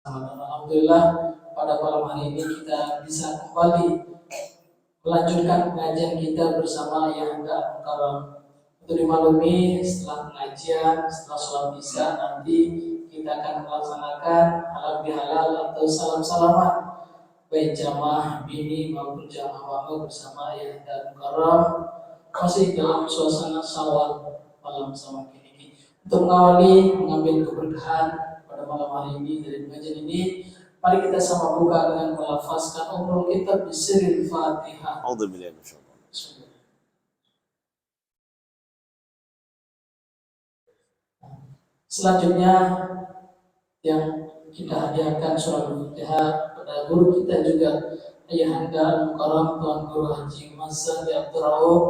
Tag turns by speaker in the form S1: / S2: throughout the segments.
S1: Alhamdulillah pada malam hari ini kita bisa kembali melanjutkan pengajian kita bersama yang Anda Mukarram. Untuk dimaklumi setelah pengajian, setelah sholat isya nanti kita akan melaksanakan halal bihalal atau salam-salaman baik jamaah bini maupun jamaah mama bersama yang Anda Mukarram masih dalam suasana syawal malam sama ini. Untuk mengawali mengambil keberkahan pada malam hari ini dari pengajian ini, mari kita sama buka dengan melafazkan umrul kitab bisiril Fatihah. Selanjutnya yang kita hadiahkan surah Al-Fatihah pada guru kita juga Ayahanda Mukarram Tuan Guru Haji Masadi Abdul Rauf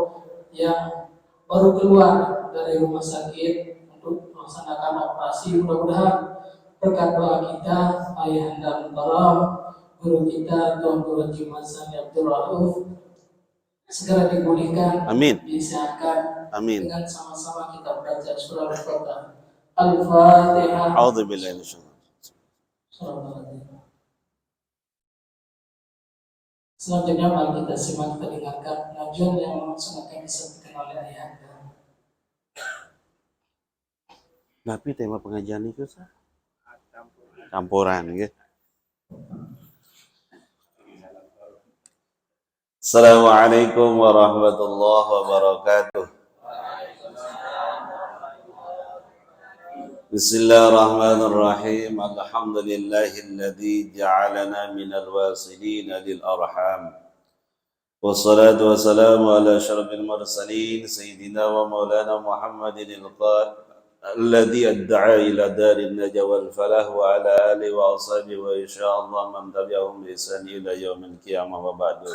S1: yang baru keluar dari rumah sakit untuk melaksanakan operasi. Mudah-mudahan berkat doa kita Ayahanda Mukarram guru kita Tuan Guru Haji Masadi Abdul Rauf segera dipulihkan, disehatkan. Amin. Dengan sama-sama kita baca surah Al-Fatihah. Al-Fatihah. A'udzubillahi minasyaitonir. Selanjutnya mari kita simak kita dengarkan pengajian yang langsung akan disampaikan oleh Ayahanda.
S2: Tapi tema pengajian itu campuran gitu. Assalamualaikum warahmatullahi wabarakatuh. Bismillahirrahmanirrahim. Alhamdulillahilladzi ja'alana minal wasilina lil arham. Wassalatu wassalamu ala asyrafil mursalin sayyidina wa maulana Muhammadin alladzi adda'a ila darin najwa wal falah wa ala alihi wa ashabihi wa insyaallah man tabi'ahum bi ihsan ila yaumil qiyamah wa ba'du.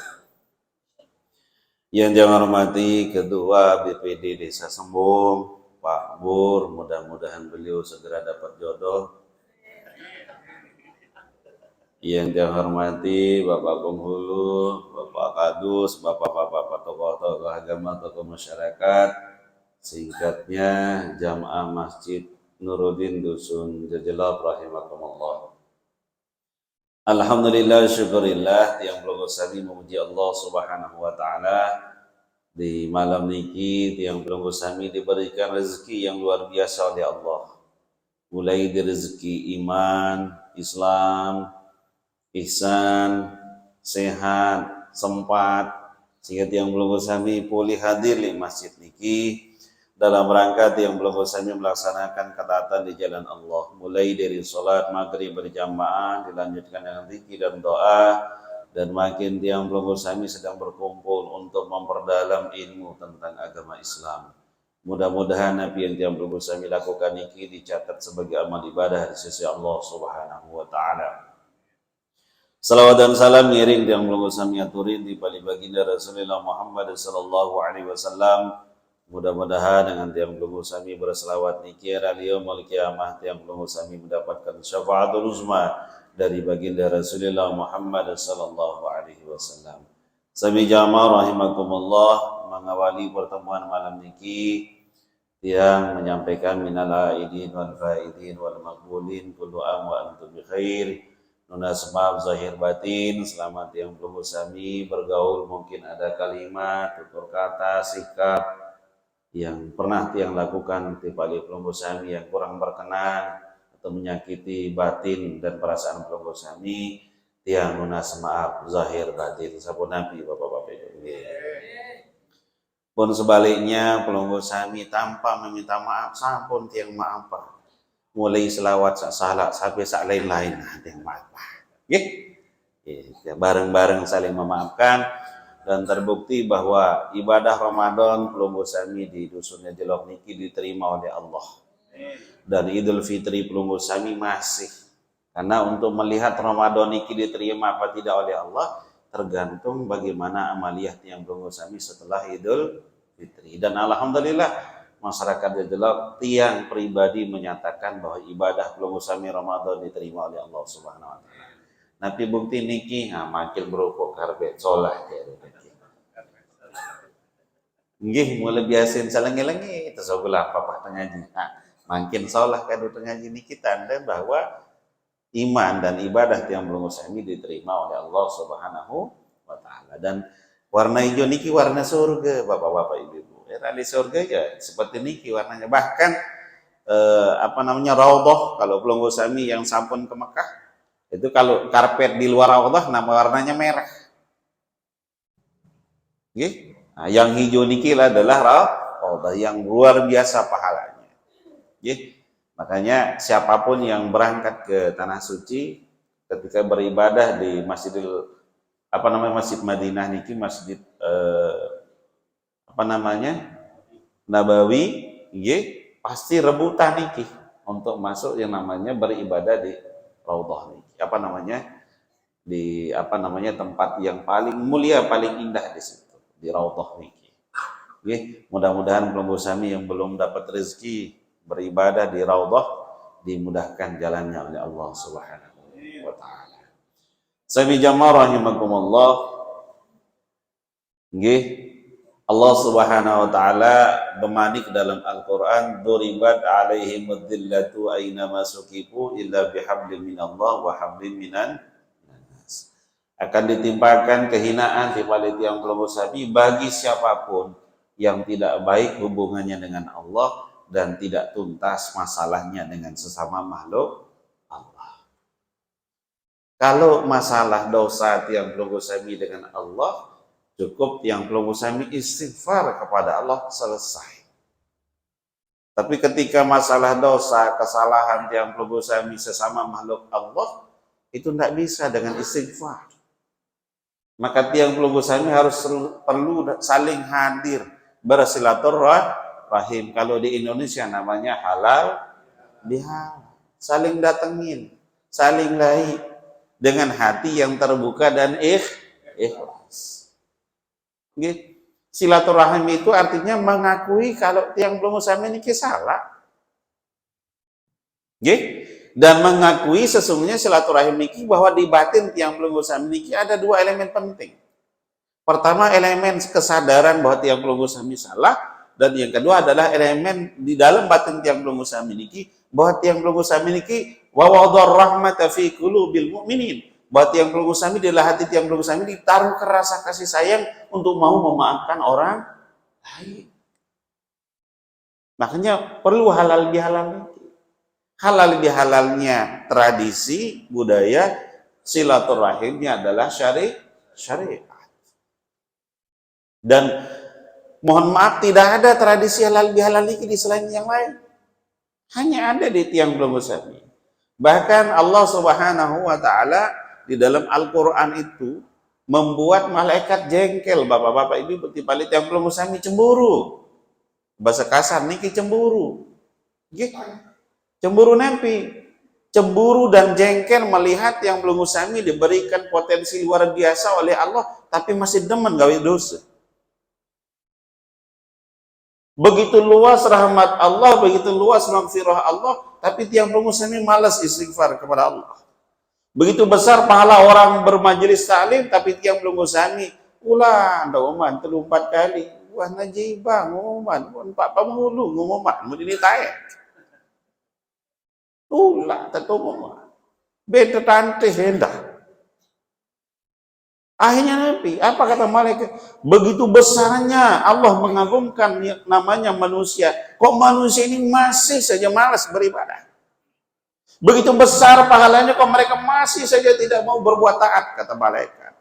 S2: Yang saya hormati Ketua BPD Desa Sembung, Pak Bur, mudah-mudahan beliau segera dapat jodoh. Yang saya hormati Bapak Penghulu, Bapak Kadus, Bapak-bapak tokoh-tokoh agama, tokoh masyarakat, singkatnya Jamaah Masjid Nuruddin Dusun Jajelab rahimakumullah. Alhamdulillah syukurillah yang belum sami memuji Allah Subhanahu wa taala di malam niki yang belum sami diberikan rezeki yang luar biasa oleh Allah. Mulai dari rezeki iman, Islam, ihsan, sehat, sempat sehingga yang belum sami pulih hadir di masjid niki dalam rangka yang belum sami melaksanakan ketaatan di jalan Allah, mulai dari sholat maghrib berjamaah dilanjutkan dengan zikir dan doa, dan makin yang belum sami sedang berkumpul untuk memperdalam ilmu tentang agama Islam. Mudah-mudahan apa yang belum sami lakukan ini dicatat sebagai amal ibadah di sisi Allah Subhanahu wa taala. Salawat dan salam ngiring yang belum sami aturin di balik baginda Rasulullah Muhammad sallallahu alaihi wasallam. Mudah-mudahan dengan tiang belum sami berselawat niki yaumul qiyamah tiang belum sami mendapatkan syafaatul uzma dari baginda Rasulullah Muhammad sallallahu alaihi wasallam. Sami jamaah rahimakumullah, mengawali pertemuan malam niki yang menyampaikan minal aidin wal faidin wal maqbulin kullu am wa antum bi khair. Nunas maaf zahir batin, selamat yang belum sami bergaul, mungkin ada kalimat, tutur kata, sikap yang pernah tiang lakukan di balik kelompok sami yang kurang berkenan atau menyakiti batin dan perasaan kelompok sami, tiang lunas maaf zahir batin sabun nabi bapak-bapak ini. Pun sebaliknya kelompok sami tanpa meminta maaf sampun tiang maaf mulai selawat salah sampai sak lain-lain tiang maaf. Ya, bareng-bareng saling memaafkan. Dan terbukti bahwa ibadah Ramadan Pelumbu Sami di dusunnya Jelok niki diterima oleh Allah. Dan Idul Fitri Pelumbu Sami masih. Karena untuk melihat Ramadan niki diterima apa tidak oleh Allah tergantung bagaimana amaliyah yang Pelumbu Sami setelah Idul Fitri. Dan alhamdulillah masyarakat Jelok tiang pribadi menyatakan bahwa ibadah Pelumbu Sami Ramadan diterima oleh Allah Subhanahu wa taala. Nanti bukti niki makin berupuk karbet solah nggih mulai biasin salengi-lengi terus gula apa-apa ngaji. Makin solah kadu ngaji niki tanda bahwa iman dan ibadah tiang belum sami diterima oleh Allah Subhanahu wa taala. Dan warna hijau niki warna surga, Bapak-bapak Ibu-ibu. Ya, di surga ya seperti niki warnanya. Bahkan raudhah kalau belum sami yang sampun ke Mekah itu kalau karpet di luar raudhah nama warnanya merah. Nggih. Nah, yang hijau niki adalah raudhah yang luar biasa pahalanya. Nggih. Makanya siapapun yang berangkat ke tanah suci ketika beribadah di Masjid Madinah niki Masjid Nabawi, pasti rebutan niki untuk masuk yang namanya beribadah di raudhah niki. Tempat yang paling mulia, paling indah di situ, di raudhah niki. Mudah-mudahan kelompok sami yang belum dapat rezeki beribadah di raudhah dimudahkan jalannya oleh Allah Subhanahu wa taala. Sami jamaah rahimakumullah. Nggih, Allah Subhanahu wa taala bermanik dalam Al-Qur'an, "Duribat 'alaihim ad-dillatu aina masukifu illa bihablin minallah wa hablin minan nas." Akan ditimpakan kehinaan di balik tiang kelompok sami bagi siapapun yang tidak baik hubungannya dengan Allah dan tidak tuntas masalahnya dengan sesama makhluk Allah. Kalau masalah dosa tiang kelompok sami dengan Allah, cukup tiang kelompok sami istighfar kepada Allah, selesai. Tapi ketika masalah dosa, kesalahan tiang kelompok sami sesama makhluk Allah, itu tidak bisa dengan istighfar. Maka tiang kelompok sami perlu saling hadir, bersilaturahim. Kalau di Indonesia namanya halal bihalal, saling datengin, saling lahi dengan hati yang terbuka dan ikhlas. Silaturahim itu artinya mengakui kalau tiang belum sami ini salah, dan mengakui sesungguhnya silaturahim niki bahwa di batin tiang belum sami niki ada dua elemen penting. Pertama, elemen kesadaran bahwa tiang belum sami salah. Dan yang kedua adalah elemen di dalam batin tiang belum sami niki bahwa tiang belum sami niki wa wadar rahmata fi qulubil mu'minin, bahwa tiang belum sami di dalam hati tiang belum sami ditaruh rasa kasih sayang untuk mau memaafkan orang lain. Makanya perlu halal bihalal niki. Halal bihalalnya tradisi budaya, silaturahimnya adalah syariat. Dan mohon maaf, tidak ada tradisi halal bihalal ini di selain yang lain. Hanya ada di tiang belum sami. Bahkan Allah Subhanahu wa taala di dalam Al-Qur'an itu membuat malaikat jengkel, Bapak-bapak Ibu, tipali tiang belum sami cemburu. Bahasa kasar niki cemburu. Cemburu nempi. Cemburu dan jengkel melihat yang belum sami diberikan potensi luar biasa oleh Allah, tapi masih demen gawe dosa. Begitu luas rahmat Allah, begitu luas maghfirah Allah, tapi tiang belum sami malas istighfar kepada Allah. Begitu besar pahala orang bermajelis taklim, tapi tiang belum sami ulah anda uman 3-4 kali. Wah najibah ngoman, Pak Pamulu ngoman, mau dinitae. Ulah tatomo. Beda tante hendak. Akhirnya Nabi, apa kata malaikat? Begitu besarnya Allah mengagumkan namanya manusia. Kok manusia ini masih saja malas beribadah? Begitu besar pahalanya, kok mereka masih saja tidak mau berbuat taat, kata malaikat.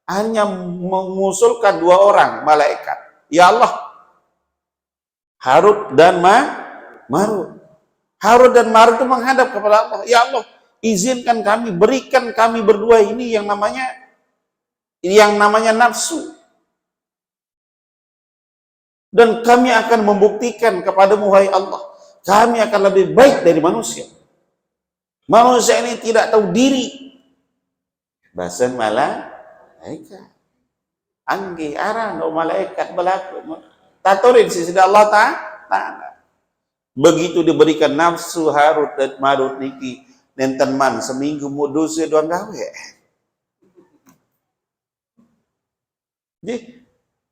S2: Akhirnya mengusulkan 2 orang malaikat. Ya Allah, Harut dan Marut. Harut dan Marut itu menghadap kepada Allah. Ya Allah, izinkan kami, berikan kami berdua ini yang namanya nafsu, dan kami akan membuktikan kepadamu wahai Allah, kami akan lebih baik dari manusia. Manusia ini tidak tahu diri. Bahasan malaikat anggi arah no malaikat berlaku taturin sisi Allah ta'ala. Begitu diberikan nafsu Harut dan Marut niki nenten man seminggu mudusi doang gawe.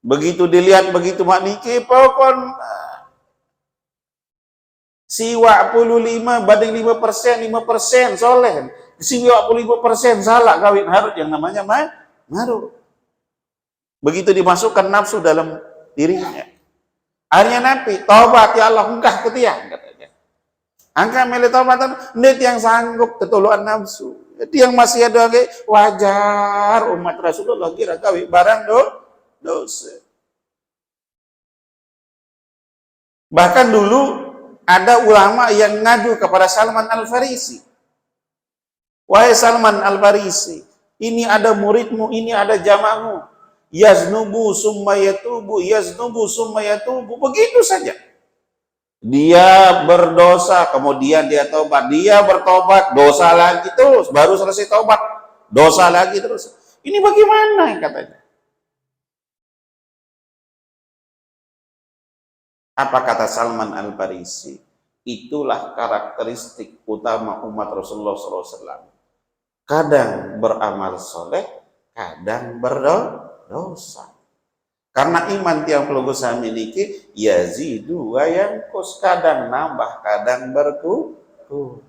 S2: Begitu dilihat begitu makniki pokon siwa 5% soleh Si 25% salah kawin harut yang namanya marut. Begitu dimasukkan nafsu dalam dirinya. Akhirnya Nabi, taubat ya Allah, engkah ketiak, katanya. Angka milih taubatan, net yang sanggup ketuluan nafsu. Jadi yang masih ada lagi, wajar umat Rasulullah kira kawin barang dosa. Bahkan dulu ada ulama yang ngadu kepada Salman Al-Farisi. Wahai Salman Al-Farisi, ini ada muridmu, ini ada jamaahmu. Yaznubu summa yatubu, yaznubu summa yatubu. Begitu saja. Dia berdosa, kemudian dia tobat. Dia bertobat, dosa lagi terus. Baru selesai tobat, dosa lagi terus. Ini bagaimana katanya? Apa kata Salman Al-Farisi? Itulah karakteristik utama umat Rasulullah SAW. Kadang beramal soleh, kadang berdosa. Karena iman tiang pelunggu sami niki yazidu wa yanqus, kadang nambah, kadang berkurang.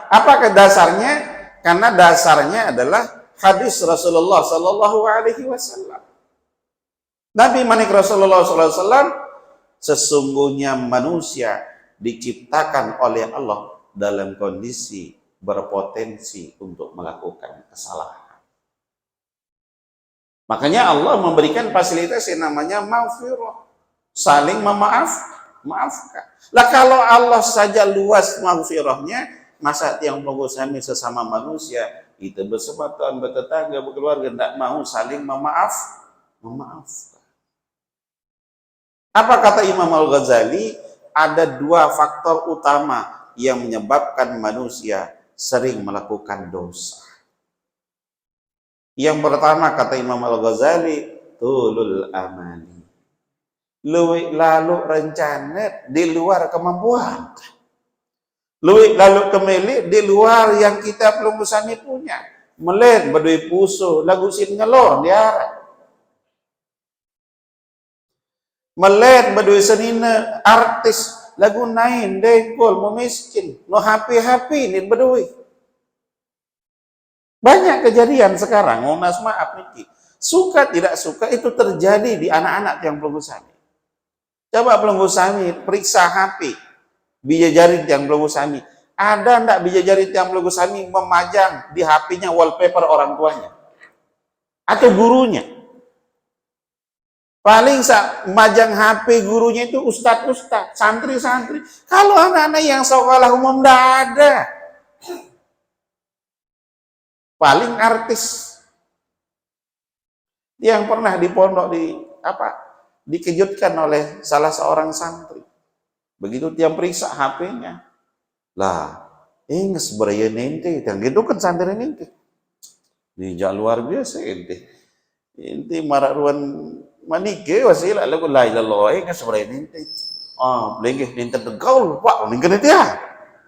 S2: Apa dasarnya? Karena dasarnya adalah hadis Rasulullah Sallallahu Alaihi Wasallam. Nabi manik Rasulullah Sallallahu Alaihi Wasallam, sesungguhnya manusia diciptakan oleh Allah dalam kondisi berpotensi untuk melakukan kesalahan. Makanya Allah memberikan fasilitas yang namanya maghfirah, saling maafkan. Lah kalau Allah saja luas maghfirahnya, masa tiang pelunggu sami sesama manusia itu bersebatuan, bertetangga, berkeluarga tidak mau saling memaafkan. Apa kata Imam Al-Ghazali? Ada dua faktor utama yang menyebabkan manusia sering melakukan dosa. Yang pertama kata Imam Al-Ghazali, tulul amali. Lalu rencana di luar kemampuan. Lalu kemeli di luar yang kita belum bisa punya. Melek berdui pusuh, lagu sin ngelor diarah. Melek berdui senina artis, lagu nain, dengkol, mau miskin, no happy nih berdui. Banyak kejadian sekarang, monas maaf niki. Suka tidak suka itu terjadi di anak-anak yang pelunggu sami. Coba pelunggu sami periksa HP, bija jari yang pelunggu sami. Ada ndak bija jari yang pelunggu sami memajang di HP-nya wallpaper orang tuanya atau gurunya? Paling majang HP gurunya itu ustadz, santri-santri. Kalau anak-anak yang sekolah umum ndak ada. Paling artis yang pernah di pondok dikejutkan oleh salah seorang santri. Begitu dia periksa HP-nya, lah, inges beraya nente, yang gitu kan santri nente. Ini luar biasa ente. Ente mararuan manike wasila lagu lai laloi inges beraya nente. Lagi nente tegaul pak, nengke nente ya.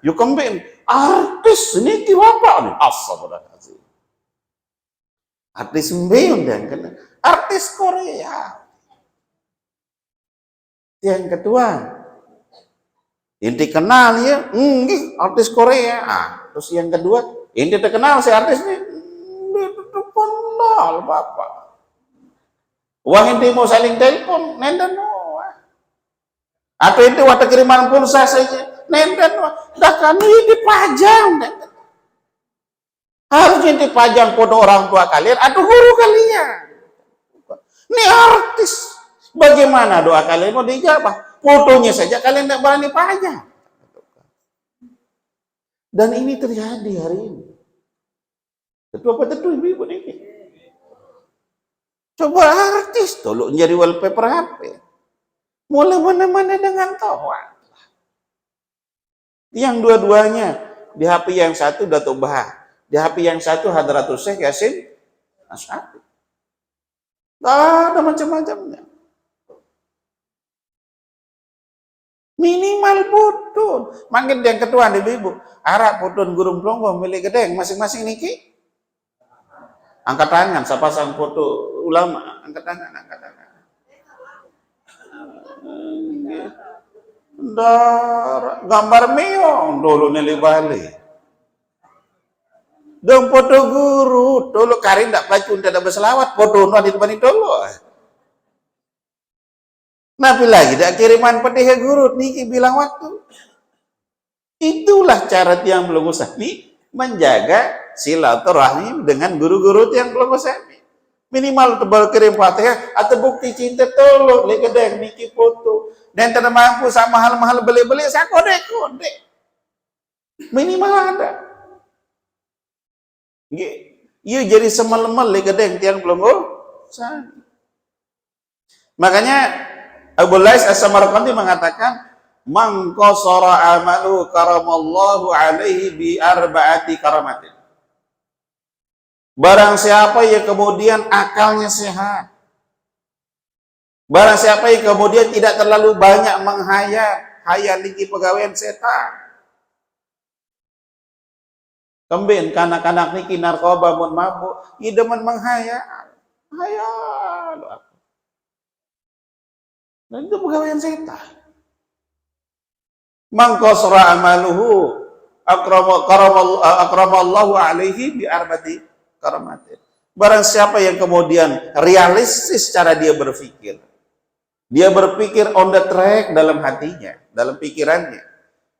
S2: Yuk kembali artis ini apa nih? Astagfirullahaladzim. Artis mbeyun dan kena artis Korea. Yang kedua, inti kenal ya, artis Korea. Terus yang kedua, inti terkenal si artis ini, kenal bapak. Wah inti mau saling telepon, nenden atau inti waktu kiriman pulsa saja, nenden dah kami dipajang, nenden. Harusnya dipajang foto orang tua kalian atau guru kalian. Ini artis. Bagaimana doa kalian mau dijawab? Fotonya saja kalian tidak berani pajang. Dan ini terjadi hari ini. Tentu apa tentu ibu-ibu ini. Coba artis tolong jadi wallpaper HP. Mulai mana-mana dengan tawa. Yang dua-duanya di HP yang satu Datuk Bahar. Di HP yang satu Hadratus Syekh Yasin Asy'ari. Ada macam-macamnya. Minimal putun. Mangkin yang kedua ibu-ibu. Arak putun gurung pelonggo milik gedeng masing-masing niki. Angkat tangan, saya pasang foto ulama. Angkat tangan. gambar meong dulu nili balik. Dong foto guru, dulu karin ndak pelacun tidak berselawat, foto nu di depan dulu. Nabi lagi dak kiriman pedih guru, niki bilang waktu. Itulah cara tiang belum usahmi menjaga silaturahmi dengan guru-guru tiang belum usahmi. Minimal tebal kirim Fatihah atau bukti cinta tolong lihat kedeng niki foto. Dan tidak mampu sama hal-hal beli-beli saya kode-kode. Minimal ada. Iya jadi semal-mal lihat kedeng tiang belum usahmi. Makanya Abu Lais As-Samarqandi mengatakan man qasara amalu karamallahu alaihi bi arba'ati karamatin. Barang siapa yang kemudian akalnya sehat, barang siapa yang kemudian tidak terlalu banyak menghayal lagi pegawaian setan, kembali kanak-kanak niki narkoba mun mabuk idemen menghayal dan itu pegawaian setan. Man qasara amaluhu akramallahu alaihi bi arba'ati karamatin. Barang siapa yang kemudian realistis cara dia berpikir on the track dalam hatinya, dalam pikirannya,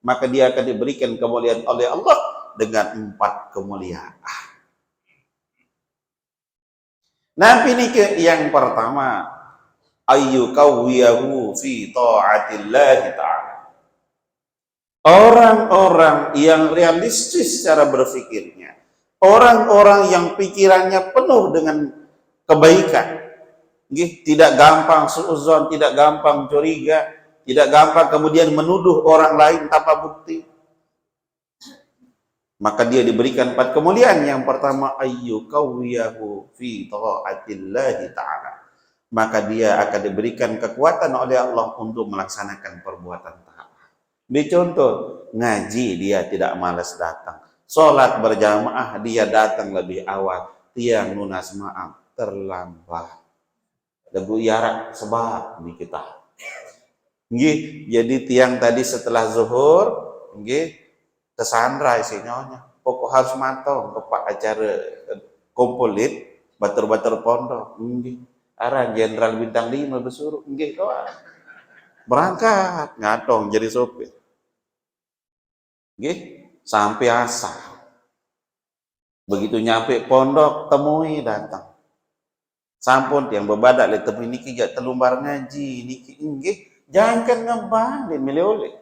S2: maka dia akan diberikan kemuliaan oleh Allah dengan 4 kemuliaan. Nah, ini yang pertama, ayyukawiyahu fi ta'atillahi ta'ala. Orang-orang yang realistis cara berpikirnya, orang-orang yang pikirannya penuh dengan kebaikan, tidak gampang suudzon, tidak gampang curiga, tidak gampang kemudian menuduh orang lain tanpa bukti, maka dia diberikan 4 kemuliaan. Yang pertama, ayyukawiyahu fi ta'atillahi ta'ala, maka dia akan diberikan kekuatan oleh Allah untuk melaksanakan perbuatan taat. Dicontoh, ngaji dia tidak malas datang, sholat berjamaah dia datang lebih awal, tiang lunas maaf terlambat, debu yarak sebab nih kita. Jadi tiang tadi setelah zuhur, ke sunrise nyonya, pokok harus matong ke pak acara kompolit batur-batur pondok, arah Jenderal Bintang 5 bersuruh, doa berangkat ngatong jadi sopir. Sampai asar. Begitu nyampe pondok, temui datang. Sampun yang bebadak le temui niki jak telumbar ngaji niki jangan ngebang milih oleh.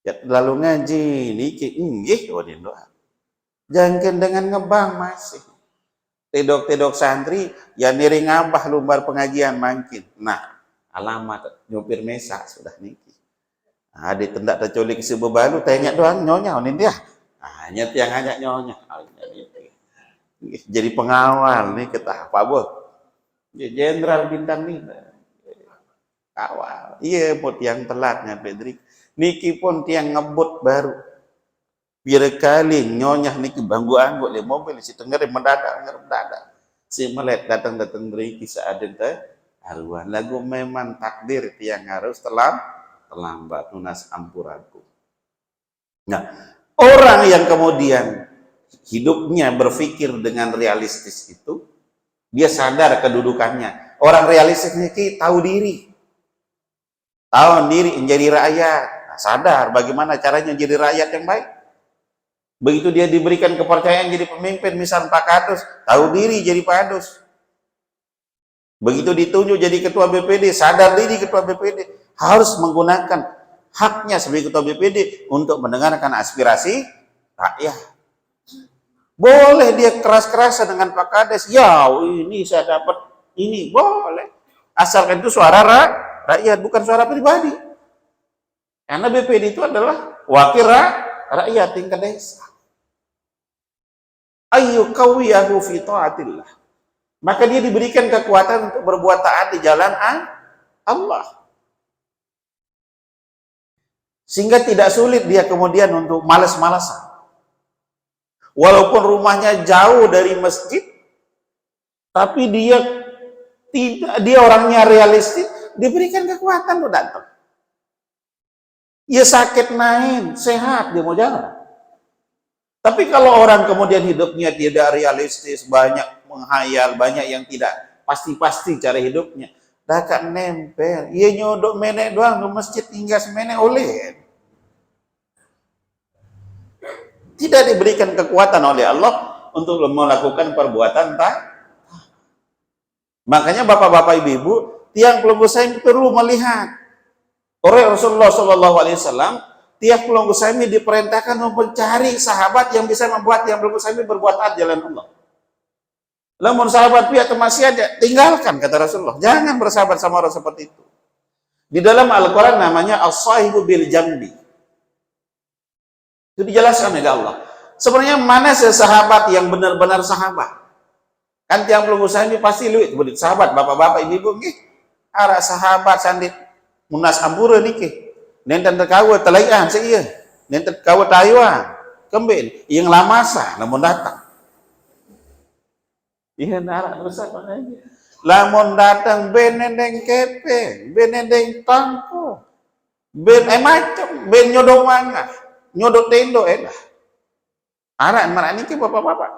S2: Ya lalu ngaji niki wadin doa. Jangan dengan ngebang masih. Tedok santri ya niring ngabah lumbar pengajian mangkin. Nah, alamat nyupir mesa sudah niki. Di tendak terculik si bebalu tanya doang nyonya onin dia. Hanya tiang hanya nyonya. Jadi pengawal nih kita apa bu? Jenderal Bintang 5. Awal. Iya buat yang telat nyampe drik. Niki pun tiang ngebut baru. Biar kali nyonya niki banggu anggut le mobil si tenggere mendadak. Si melet datang drik kisah aden teh haruan. Lagu memang takdir tiang harus terlambat lunas ampuranku. Nah, orang yang kemudian hidupnya berpikir dengan realistis itu, dia sadar kedudukannya. Orang realistis ini tahu diri menjadi rakyat. Nah, sadar bagaimana caranya jadi rakyat yang baik. Begitu dia diberikan kepercayaan jadi pemimpin, misal Pak Kadus, tahu diri jadi Pak Kadus. Begitu ditunjuk jadi ketua BPD, sadar diri ketua BPD harus menggunakan haknya sebagai ketua BPD untuk mendengarkan aspirasi rakyat. Boleh dia keras-kerasan dengan Pak Kades, ya ini saya dapat ini, boleh. Asalkan itu suara rakyat, bukan suara pribadi. Karena BPD itu adalah wakil rakyat tingkat desa. Ayyukawiyahu fi ta'atillah. Maka dia diberikan kekuatan untuk berbuat taat di jalan Allah. Sehingga tidak sulit dia kemudian untuk malas-malasan. Walaupun rumahnya jauh dari masjid, tapi dia orangnya realistis, diberikan kekuatan untuk datang. Ia sakit main, sehat dia mau jalan. Tapi kalau orang kemudian hidupnya tidak realistis, banyak menghayal, banyak yang tidak pasti-pasti cara hidupnya, dah kan nempel. Ia nyodok menek doang ke masjid hingga semenek oleh. Tidak diberikan kekuatan oleh Allah untuk melakukan perbuatan tak. Makanya bapak-bapak ibu-ibu, tiang pelunggu saim perlu melihat. Oleh Rasulullah SAW, tiang pelunggu saim diperintahkan untuk mencari sahabat yang bisa membuat tiang pelunggu saim berbuat taat jalan Allah. Namun sahabat pihak masih ada, tinggalkan kata Rasulullah. Jangan bersahabat sama orang seperti itu. Di dalam Al-Quran namanya as-sahibu bil jambi. Itu dijelaskan oleh Allah. Sebenarnya mana sesahabat yang benar-benar sahabat? Kan tiang pelunggu saim pasti luit, sahabat, bapak-bapak, ibu-ibu, arah sahabat sandit munas ampura niki. Nenten terkawa telaian seieu. Nenten terkawa Taiwan. Kembali yang lama sah namun datang. Iya narak rusak makanya. Lamun datang benendeng kepeng, benendeng tangko. Ben macam ben nyodok mangga, nyodok tendo lah. Arak marah niki bapak-bapak.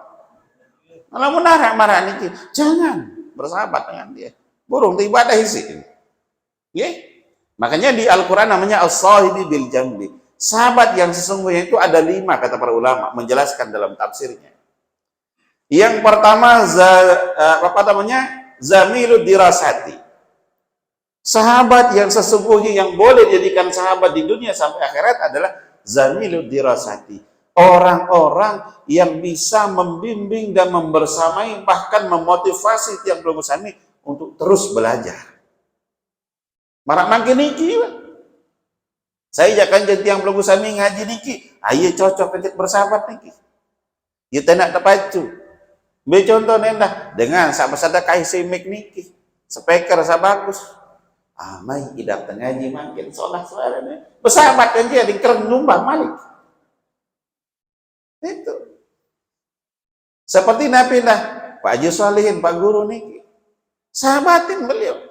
S2: Lamun arak marah niki, jangan bersahabat dengan dia. Burung ibadah isi. Nggih. Makanya di Al-Quran namanya as-sahibi bil jambi. Sahabat yang sesungguhnya itu ada 5 kata para ulama menjelaskan dalam tafsirnya. Yang pertama zamilud dirasati. Sahabat yang sesungguhnya yang boleh dijadikan sahabat di dunia sampai akhirat adalah zamilud dirasati. Orang-orang yang bisa membimbing dan membersamai bahkan memotivasi tiang pelunggu sami untuk terus belajar. Marak makin niki. Saya jangan jadi tiang pelunggu sami ngaji niki. Ayo cocok kencet bersahabat niki. Kita nak terpacu. Be contoh nendah dengan sama-sama kai simik niki. Speaker sa bagus. Mai idap ngaji makin solah suaranya. Bersahabat kan dia di keren numbang malik. Itu. Seperti Nabi Pak Haji Salihin, Pak Guru niki. Sahabatin beliau.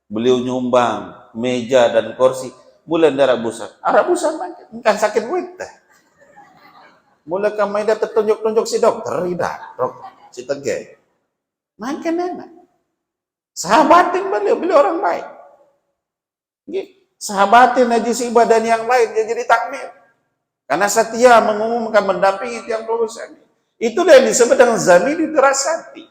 S2: Beliau nyumbang meja dan kursi. Bulan darah busak. Arab busak makin. Kan sakit buit dah. Mulai kami dah tertunjuk-tunjuk si dokter. Tidak. Si tegay. Makin enak. Sahabatin beliau orang baik. Sahabatin Haji Sibah dan yang lain dia jadi takmir. Karena setia mengumumkan mendampingi tiang pelunggu sami. Itulah yang disebut dengan zamili dirasati.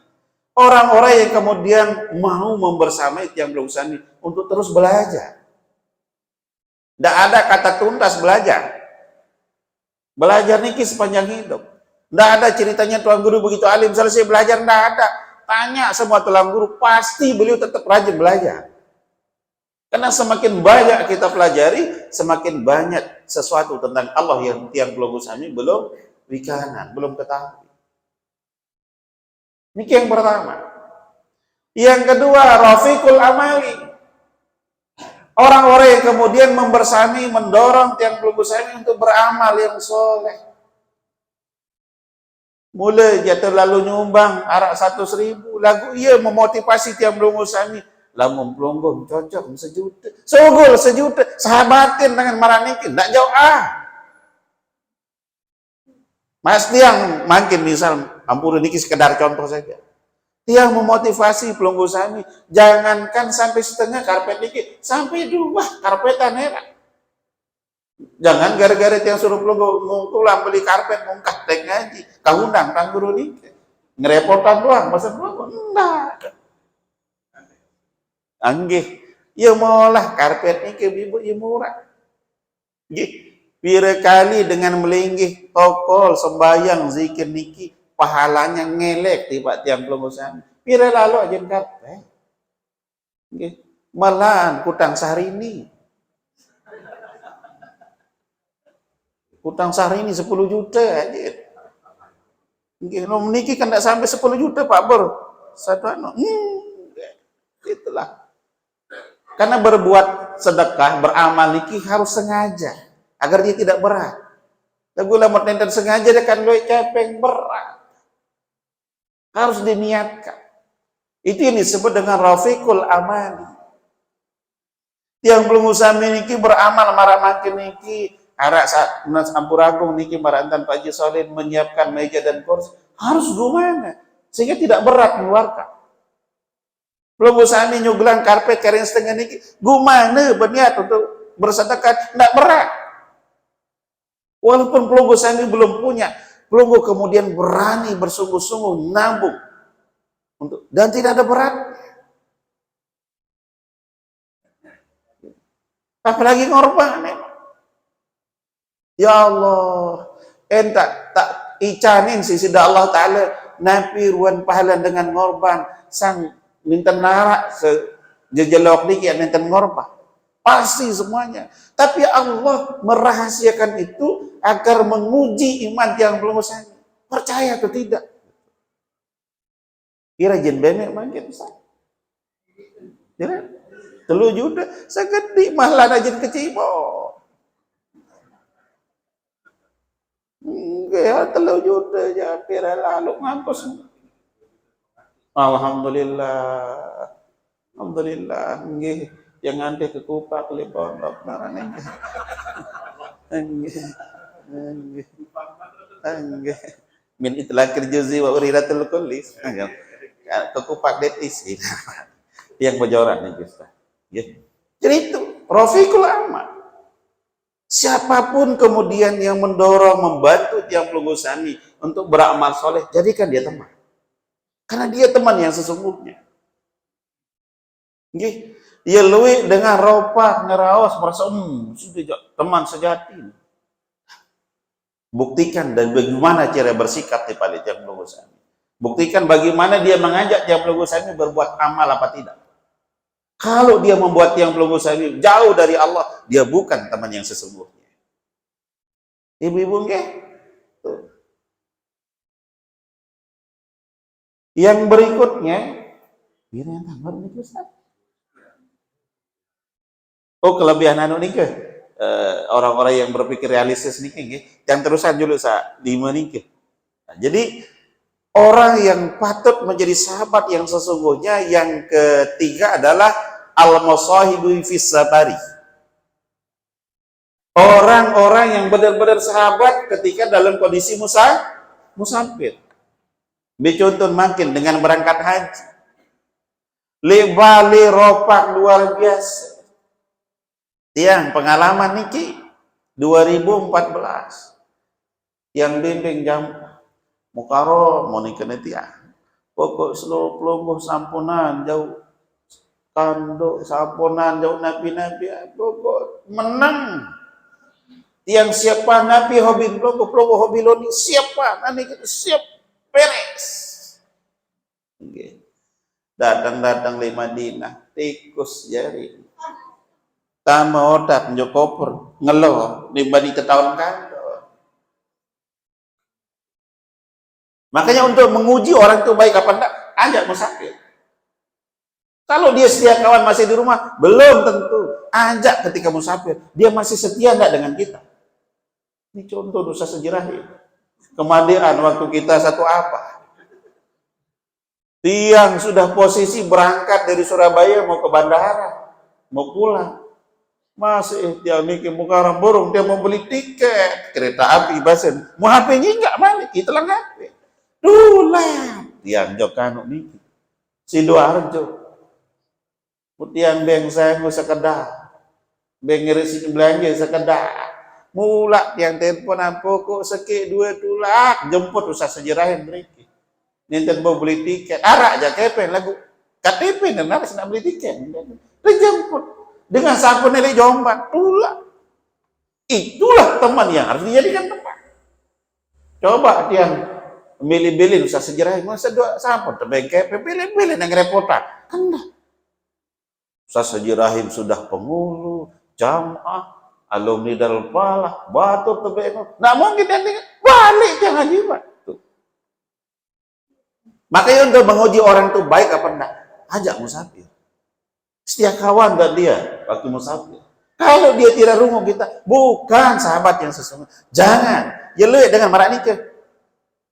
S2: Orang-orang yang kemudian mau membersamai tiang pelunggu sami untuk terus belajar. Tidak ada kata tuntas belajar. Belajar niki sepanjang hidup. Tidak ada ceritanya tuan guru begitu alim selesai belajar, tidak ada. Tanya semua tuan guru, pasti beliau tetap rajin belajar. Karena semakin banyak kita pelajari, semakin banyak sesuatu tentang Allah yang tiang pelunggu sami belum wikanan, belum ketahui. Ini yang pertama. Yang kedua, rafiqul amali. Orang-orang yang kemudian membersami, mendorong tiang pelunggu sami untuk beramal yang soleh. Mulai jatuh lalu nyumbang arak 100.000 lagu ia memotivasi tiang pelunggu sami. Lamun pelunggu cocok sejuta, sogol sejuta, sahabatin dengan maranikin, tidak jauh Mas tiang makin misal ampun niki sekedar contoh saja. Tiang memotivasi pelunggu sami, jangankan sampai setengah karpet niki, sampai 2 karpetan era. Jangan gara-gara tiang suruh pelunggu pulang beli karpet mungkah tek ngaji, kahundang tang guru niki. Ngerepotan doang, masa doang enggak. Anggih, ya maulah karpet niki ibu ya murah. Nggih, pira kali dengan melinggih tokol sembayang zikir niki pahalanya ngelek tiba tiang pelunggu sami. Pira lalu aja karpet. Nggih, malahan kutang sehari ini. Kutang sehari ini 10 juta aja. Nggih, niki kan tidak sampai 10 juta Pak Bor. Satu itulah. Karena berbuat sedekah, beramal niki harus sengaja agar dia tidak berat. Lagu lamot nenten sengaja dia kan loe kepeng berat. Harus diniatkan. Itu yang disebut dengan rafiqul amali. Tiang belum usami niki beramal marah makin niki arak saat Ampuragung niki marantan Pak Haji Solin menyiapkan meja dan kursi harus gimana sehingga tidak berat mengeluarkan. Belum usami nyuglang karpet kering setengah niki gimana berniat untuk bersedekah tidak berat. Walaupun pelunggu sami belum punya, pelunggu kemudian berani bersungguh-sungguh nabung untuk dan tidak ada berat. Apalagi ngorban. Ya Allah, entak tak icanin sisi Allah Ta'ala napi ruan pahala dengan ngorban sang minta narak sejejelok dikit minta ngorban. Pasti semuanya. Tapi Allah merahasiakan itu agar menguji iman yang belum usai. Percaya atau tidak? Kira jen benek makin besar. Kira telu juta segede malah jen kecibo. Enggak, telu juta aja kira lalu ngampus. Alhamdulillah. Alhamdulillah. Nggih. Jangan deh ke kupak le pondok narane. Enggak. Min itlaqil juzi wa uriratul kullis. Ke kupak detis. Yang bojoran nih Ustaz. Jadi itu Rafiqul Amal. Siapapun kemudian yang mendorong, membantu tiang pelunggu sami untuk beramal soleh, jadikan dia teman. Karena dia teman yang sesungguhnya. Nggih. Ia luwih dengan ropak ngeraos merasa sudah teman sejati. Buktikan dan bagaimana cara bersikap di pada tiang pelunggu sami. Buktikan bagaimana dia mengajak tiang pelunggu sami berbuat amal apa tidak. Kalau dia membuat tiang pelunggu sami jauh dari Allah, dia bukan teman yang sesungguhnya. Ibu-ibu nggih. Yang berikutnya, yang tambah nih Ustaz. Oh, kelebihan anu nih ke orang-orang yang berpikir realistis nih nggih, yang terusan dulu di menikah. Nah, jadi orang yang patut menjadi sahabat yang sesungguhnya yang ketiga adalah al-musahibu fis sabari. Orang-orang yang benar-benar sahabat ketika dalam kondisi musafir. Contoh makin dengan berangkat haji. Bali ropak luar biasa. Tiang pengalaman niki 2014 yang bimbing jam mukaro mau nikah tiang pokok seluruh pelungguh sampunan jauh kanduk sampunan jauh nabi-nabi pokok menang tiang siapa nabi hobi pelungguh hobi loni siapa nanti siap beres datang di Madinah tikus jari tama otak njokoper ngeloh dibanding ketahun kan. Makanya untuk menguji orang itu baik apa enggak, ajak musafir. Kalau dia setia kawan masih di rumah, belum tentu. Ajak ketika musafir, dia masih setia enggak dengan kita. Ini contoh dosa sejarah ya. Kemadian waktu kita satu apa? Tiang sudah posisi berangkat dari Surabaya mau ke bandara, mau pulang. Masih tiang niki mukarram burung dia mau beli tiket kereta api basen mau HP-nya enggak balik itu lang HP dulah tiang jokano niki Sidoarjo tiang beng saya nggak sekedar beng ngiris belanja sekedar mulak tiang telepon apa kok seki dua tulak jemput usah sejerahin mereka ninten mau beli tiket arak aja kepen lagu KTP dan harus nak beli tiket dijemput dengan sapu nilai Jombang, itulah teman yang harus dijadikan teman. Coba dia milih-milih usah sejarah, masa dua sapu terbengke, pilih-pilih yang repotan, kan dah. Usah sejarahin sudah pengulu, jamaah, alumni Darul Falah, batu terbengke, nggak mungkin nanti balik jangan jimat. Makanya untuk menguji orang itu baik apa enggak, ajak musafir. Setia kawan dan dia waktu musafir. Kalau dia tidak rungu kita, bukan sahabat yang sesungguhnya. Jangan. Ya lihat dengan marak nikah.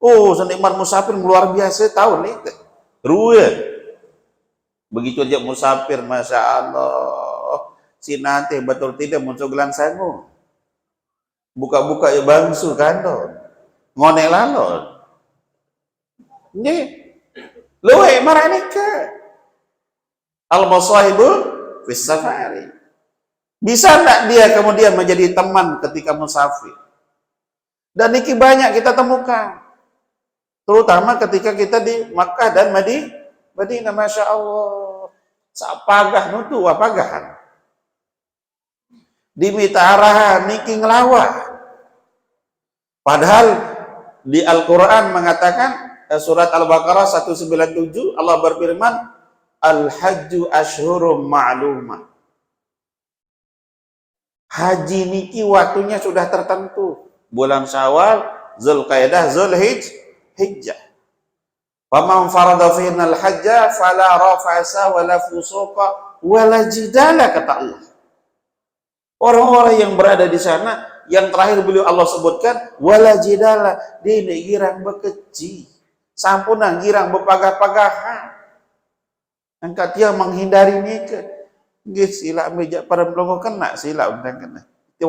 S2: Oh, senikmat musafir luar biasa tahu nih. Ruwe. Begitu aja musafir, masya Allah. Si nanti betul tidak muncul gelan sangu. Buka-buka ya bangsu kandon. Ngone lalon. Nggih. Luwe maranika. Al-masahibu fis safari. Bisa enggak dia kemudian menjadi teman ketika musafir? Dan ini banyak kita temukan. Terutama ketika kita di Makkah dan Madinah, Masya Allah. Sapagah nutu apagahan. Dimita arahan niki ngelawan. Padahal di Al-Quran mengatakan surat Al-Baqarah 197 Allah berfirman Al-Hajju Ashhurum Ma'lumah. Haji niki waktunya sudah tertentu. Bulan Syawal, Zulqaidah, Zulhijjah. Faman farada fihinna al-hajja fala rafasa wala fusuqa wala jidala, kata Allah. Orang-orang yang berada di sana, yang terakhir beliau Allah sebutkan wala jidala, dini girang bekeci, sampunan girang bepagah-pagahan. Angkat dia menghindari nikah. Nggih sila meja para melongo kena sila undang kena. Itu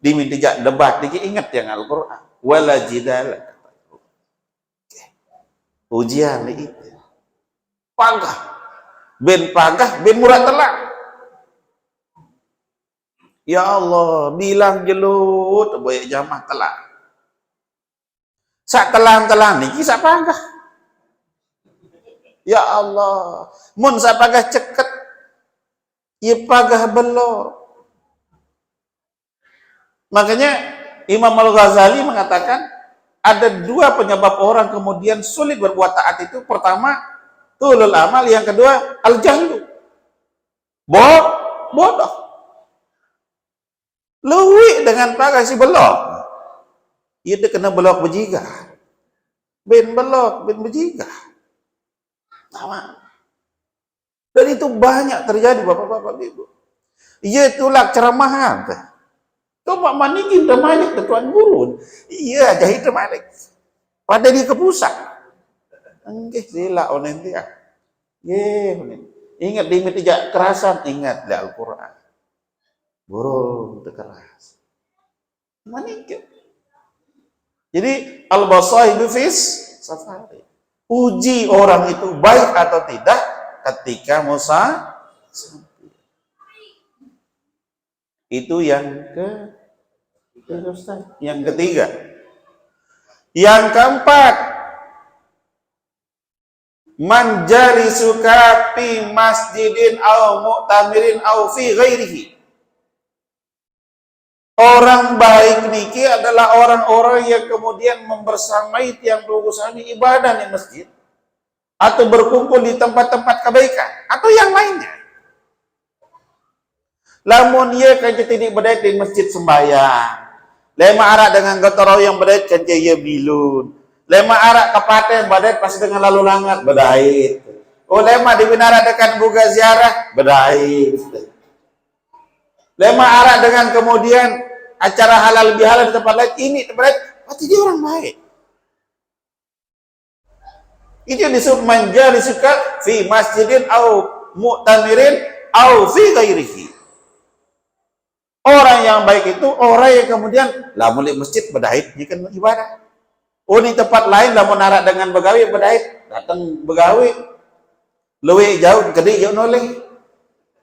S2: diminta jak debat dikit ingat yang Al-Qur'an. Wala jidala. Ujian itu. Pagah. Ben pagah, ben murah telak. Ya Allah, bilang jelut boy jamah telak. Sak telang-telang niki sak pagah. Ya Allah, mun sak pagah ceket ia pagah belor. Makanya Imam Al-Ghazali mengatakan ada dua penyebab orang kemudian sulit berbuat taat itu. Pertama, tulul amal. Yang kedua, al-jahlu. Bodoh. Luwi dengan pagah si belok. Ia kena belok bejigah. Ben belok, ben bejigah. Sama. Dan itu banyak terjadi bapak-bapak ibu. Ia itulah ceramahan. Coba manikin temalik ke tuan guru. Iya jahit temalik. Pada dia ke pusat. Enggak sila onen dia. Ingat dimit tidak kerasan, ingat di Al-Quran. Burung keras. Manikin. Jadi al-basaidu fis safari. Uji orang itu baik atau tidak ketika musafir. Itu yang yang ketiga. Yang keempat, man jalisuka fi masjidin aw mu'tamirin aw fi ghairihi. Orang baik niki adalah orang-orang yang kemudian membersamai tiang pelugusani ibadah di masjid atau berkumpul di tempat-tempat kebaikan atau yang lainnya. Lamun ia kan tidak berdait di masjid sembahyang. Lema arak dengan gotoro yang berdait kan ia bilun. Lema arak kepaten berdait pas dengan lalu langat berdait. Oh lema di binara dekat buka ziarah berdait. Lema arak dengan kemudian acara halal bihalal di tempat lain ini berdait. Pasti dia orang baik. Itu disebut manjalisuka fi masjidin au mu'tamirin au fi ghairihi. Orang yang baik itu orang yang kemudian lamun di masjid berdait kan ibadah. Oh di tempat lain lamun narak dengan begawi berdait, datang begawi. Lewe jauh gede jauh noleh.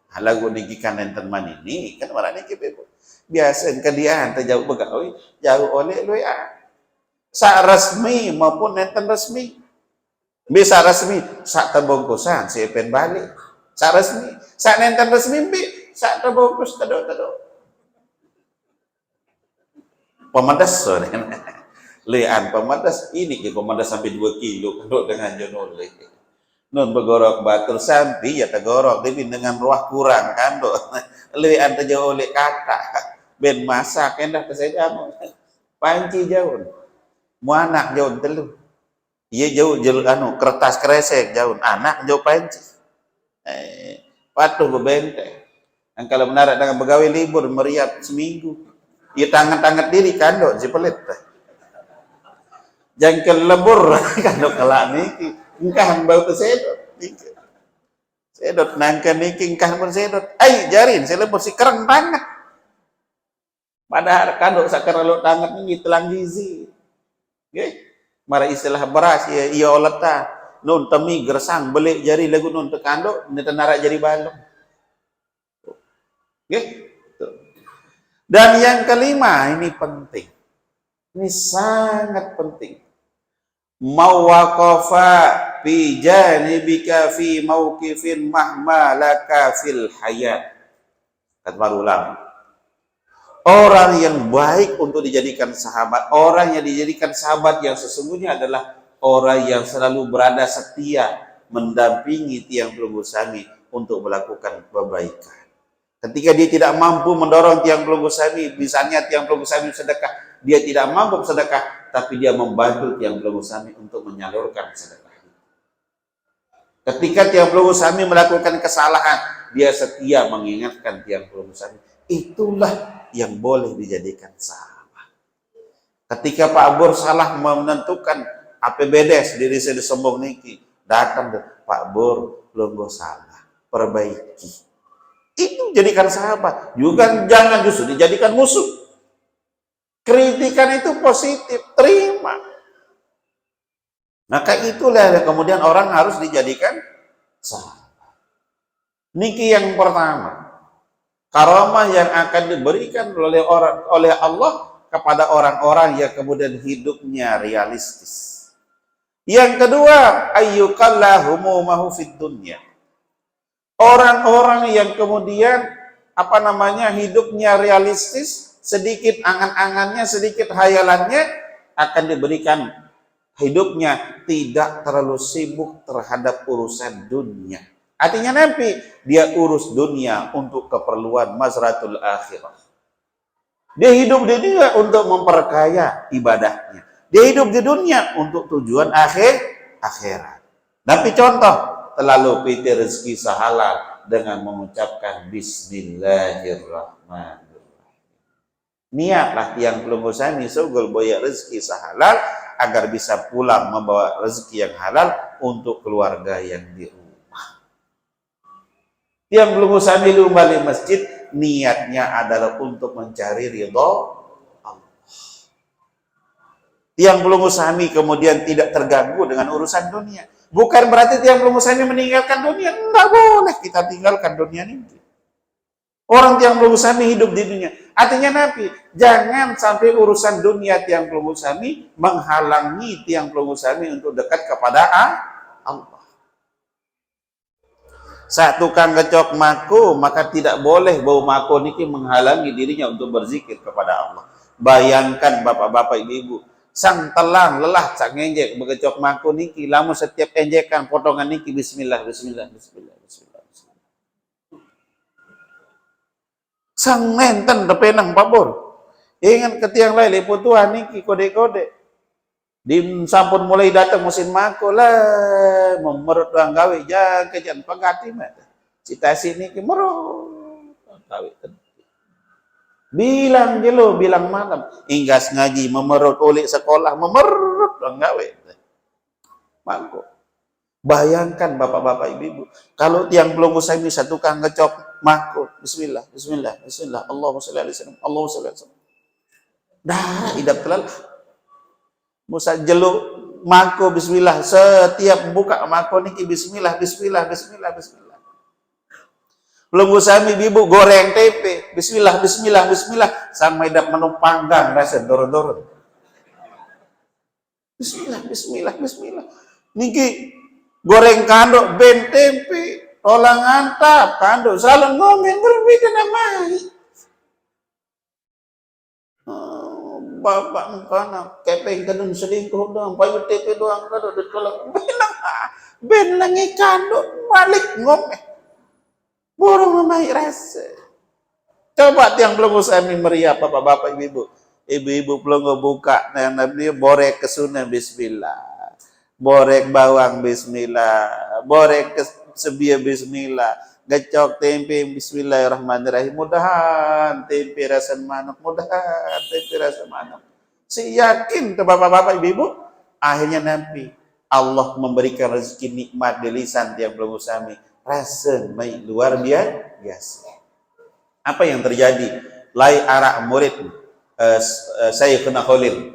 S2: Halagu digikan enten man ini kan orang ini kebeku. Biasa kedian jauh begawi, jauh oleh lewe sa resmi maupun enten resmi. Bisa resmi sak terbungkusan si pen balik. Sak resmi, sak nenten resmi bi sak terbungkus tedo. Pemandas sore. Lean pemandas ini ke pemandas sampai 2 kilo kalau dengan jonole. Non begorok batur sampai ya tegorok tapi dengan ruah kurang kan do. Lean terjauh oleh kata. Ben masak endah kesedang. Panci jauh. Mu anak jauh telu. Iya jauh anu kertas kresek jauh anak jauh panci. Patuh bebente. Yang kalau menarik dengan pegawai libur meriap seminggu. Ya tangan-tangan diri kandok si pelit. Jangkel lembur kandok kelak niki. Engkah bau tesedot. Sedot nangka niki kah pun sedot. Ai jarin saya lebih si kereng banget. Padahal kandok sakar lo tangan ini telang gizi. Oke. Mara istilah beras ya iya oleta. Nun temi gersang beli jari lagu nun tekando nara jari balong. Oke. Dan yang kelima ini penting. Ini sangat penting. Mawaqafa fi janibika fi mauqifin mahma laka fil hayat. Kata para ulama, orang yang baik untuk dijadikan sahabat, orang yang dijadikan sahabat yang sesungguhnya adalah orang yang selalu berada setia mendampingi tiang pelunggu sami untuk melakukan kebaikan. Ketika dia tidak mampu mendorong tiang pelunggu sami, misalnya tiang pelunggu sami sedekah, dia tidak mampu sedekah, tapi dia membantu tiang pelunggu sami untuk menyalurkan sedekah. Ketika tiang pelunggu sami melakukan kesalahan, dia setia mengingatkan tiang pelunggu sami. Itulah yang boleh dijadikan sahabat. Ketika Pak Bur salah menentukan APBDes diri saya disombong niki, datang Pak Bur, pelunggu salah, perbaiki. Itu jadikan sahabat. Juga jangan justru dijadikan musuh. Kritikan itu positif, terima. Maka itulah kemudian orang harus dijadikan sahabat. Niki yang pertama. Karamah yang akan diberikan oleh Allah kepada orang-orang yang kemudian hidupnya realistis. Yang kedua, ayyukalla humumahu fid dunya. Orang-orang yang kemudian hidupnya realistis, sedikit angan-angannya, sedikit hayalannya akan diberikan hidupnya tidak terlalu sibuk terhadap urusan dunia. Artinya nanti dia urus dunia untuk keperluan mazratul akhirah. Dia hidup di dunia untuk memperkaya ibadahnya. Dia hidup di dunia untuk tujuan akhirat. Tapi contoh, terlalu pintar rezeki sahalal dengan mengucapkan Bismillahirrahmanirrahim. Niatlah yang belum usah sugul boya rezeki sahalal agar bisa pulang membawa rezeki yang halal untuk keluarga yang di rumah. Yang belum usah balik masjid, niatnya adalah untuk mencari ridho Allah. Yang belum usahami kemudian tidak terganggu dengan urusan dunia. Bukan berarti yang belum usahami meninggalkan dunia. Enggak boleh kita tinggalkan dunia ini. Orang yang belum usahami hidup di dunia. Artinya Nabi, jangan sampai urusan dunia yang belum usahami menghalangi yang belum usahami untuk dekat kepada Allah. Saat tukang ngecok mako, maka tidak boleh bau mako niki menghalangi dirinya untuk berzikir kepada Allah. Bayangkan bapak-bapak ibu-ibu, sang telang lelah sak ngenjek begecok mako niki, lamun setiap enjekan potongan niki bismillah bismillah bismillah bismillah. Sang nenten tepenang pabor. Ingat ketiang lain liput Tuhan niki kode-kode. Di sampun mulai datang musim mako lah, memerut doang gawe jangan kejan pagati mah. Citasi niki merut gawe. Bilang jelo, bilang malam, inggas ngaji memerut ulik sekolah, memerut doang gawe. Mangko. Bayangkan bapak-bapak ibu-ibu, kalau tiang belum usah bisa tukang ngecok mako, bismillah, bismillah, bismillah, Allahumma sholli alaihi wasallam, Allahumma sholli alaihi wasallam. Dah, idap telal. Musa jeluk mako bismillah, setiap buka mako niki bismillah, bismillah, bismillah, bismillah. Belum usah ibu goreng tempe, bismillah, bismillah, bismillah, sampai dap menu panggang rasa dorong-dorong. Bismillah, bismillah, bismillah. Niki goreng kandok ben tempe, olang antap kandok, salah ngomong berbeda namanya. Bapak mengkana kepeng kadang selingkuh doang, payu tepe doang kadang ditolak. Ben langi kandok balik ngomong. Burung memai rasa. Coba tiang belum usah meriah bapak-bapak ibu-ibu. Ibu-ibu belum buka yang namanya borek kesunan bismillah. Borek bawang bismillah. Borek sebia bismillah. Gecok tempe bismillahirrahmanirrahim. Mudahan tempe rasa manuk, mudahan tempe rasa manuk. Saya yakin ke bapak-bapak ibu-ibu, akhirnya nanti Allah memberikan rezeki nikmat di lisan tiang belum usami Rasen baik luar biasa. Apa yang terjadi? Lai arak murid Sayyidina Khalil.